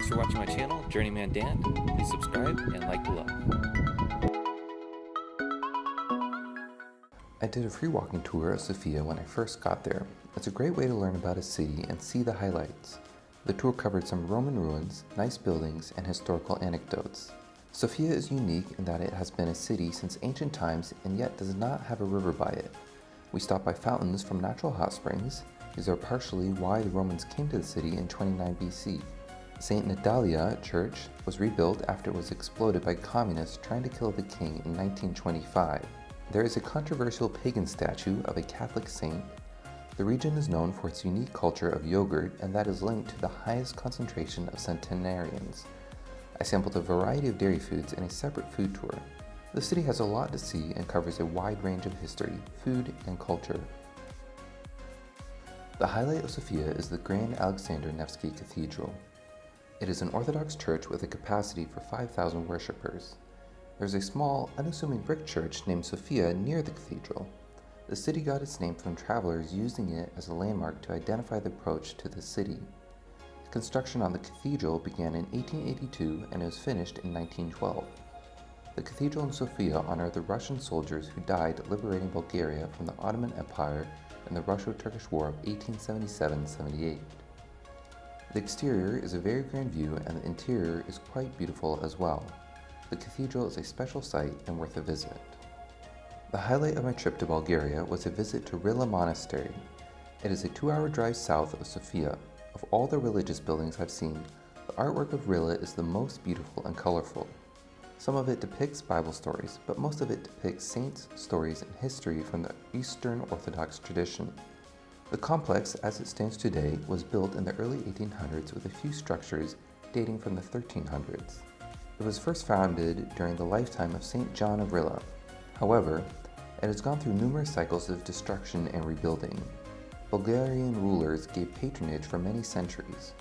Thanks for watching my channel, Journeyman Dan. Please subscribe and like below. I did a free walking tour of Sofia when I first got there. It's a great way to learn about a city and see the highlights. The tour covered some Roman ruins, nice buildings, and historical anecdotes. Sofia is unique in that it has been a city since ancient times and yet does not have a river by it. We stopped by fountains from natural hot springs. These are partially why the Romans came to the city in 29 BC. St. Natalia Church was rebuilt after it was exploded by communists trying to kill the king in 1925. There is a controversial pagan statue of a Catholic saint. The region is known for its unique culture of yogurt, and that is linked to the highest concentration of centenarians. I sampled a variety of dairy foods in a separate food tour. The city has a lot to see and covers a wide range of history, food, and culture. The highlight of Sofia is the Grand Alexander Nevsky Cathedral. It is an Orthodox church with a capacity for 5,000 worshippers. There is a small, unassuming brick church named Sofia near the cathedral. The city got its name from travelers using it as a landmark to identify the approach to the city. Construction on the cathedral began in 1882 and it was finished in 1912. The cathedral in Sofia honor the Russian soldiers who died liberating Bulgaria from the Ottoman Empire in the Russo-Turkish War of 1877-78. The exterior is a very grand view and the interior is quite beautiful as well. The cathedral is a special sight and worth a visit. The highlight of my trip to Bulgaria was a visit to Rila Monastery. It is a 2-hour drive south of Sofia. Of all the religious buildings I've seen, the artwork of Rila is the most beautiful and colorful. Some of it depicts Bible stories, but most of it depicts saints' stories and history from the Eastern Orthodox tradition. The complex, as it stands today, was built in the early 1800s with a few structures dating from the 1300s. It was first founded during the lifetime of Saint John of Rila. However, it has gone through numerous cycles of destruction and rebuilding. Bulgarian rulers gave patronage for many centuries.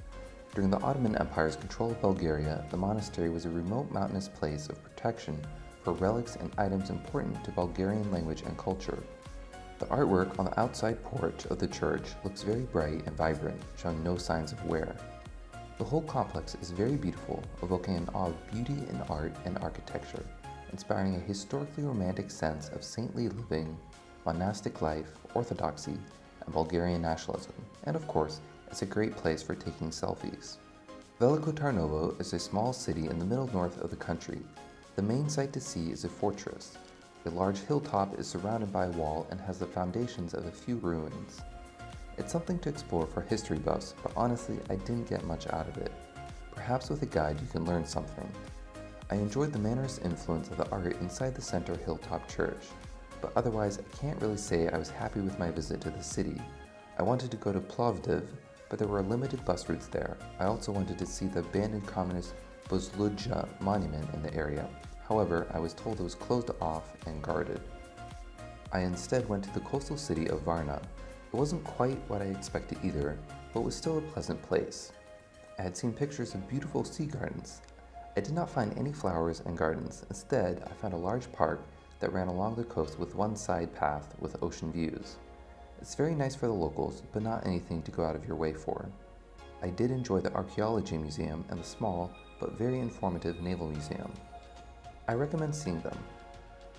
During the Ottoman Empire's control of Bulgaria, the monastery was a remote mountainous place of protection for relics and items important to Bulgarian language and culture. The artwork on the outside porch of the church looks very bright and vibrant, showing no signs of wear. The whole complex is very beautiful, evoking an awe of beauty in art and architecture, inspiring a historically romantic sense of saintly living, monastic life, orthodoxy, and Bulgarian nationalism, and of course, it's a great place for taking selfies. Veliko Tarnovo is a small city in the middle north of the country. The main sight to see is a fortress. A large hilltop is surrounded by a wall and has the foundations of a few ruins. It's something to explore for history buffs, but honestly, I didn't get much out of it. Perhaps with a guide you can learn something. I enjoyed the Mannerist influence of the art inside the center hilltop church, but otherwise I can't really say I was happy with my visit to the city. I wanted to go to Plovdiv, but there were limited bus routes there. I also wanted to see the abandoned communist Bozluja monument in the area. However, I was told it was closed off and guarded. I instead went to the coastal city of Varna. It wasn't quite what I expected either, but was still a pleasant place. I had seen pictures of beautiful sea gardens. I did not find any flowers and gardens. Instead, I found a large park that ran along the coast with one side path with ocean views. It's very nice for the locals, but not anything to go out of your way for. I did enjoy the archaeology museum and the small but very informative naval museum. I recommend seeing them.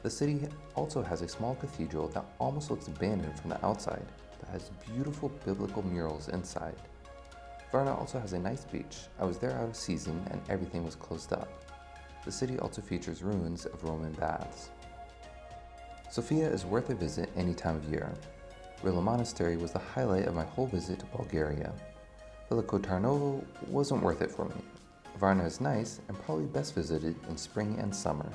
The city also has a small cathedral that almost looks abandoned from the outside, that has beautiful biblical murals inside. Varna also has a nice beach. I was there out of season and everything was closed up. The city also features ruins of Roman baths. Sofia is worth a visit any time of year. Rila Monastery was the highlight of my whole visit to Bulgaria. Veliko Tarnovo wasn't worth it for me. Varna is nice and probably best visited in spring and summer.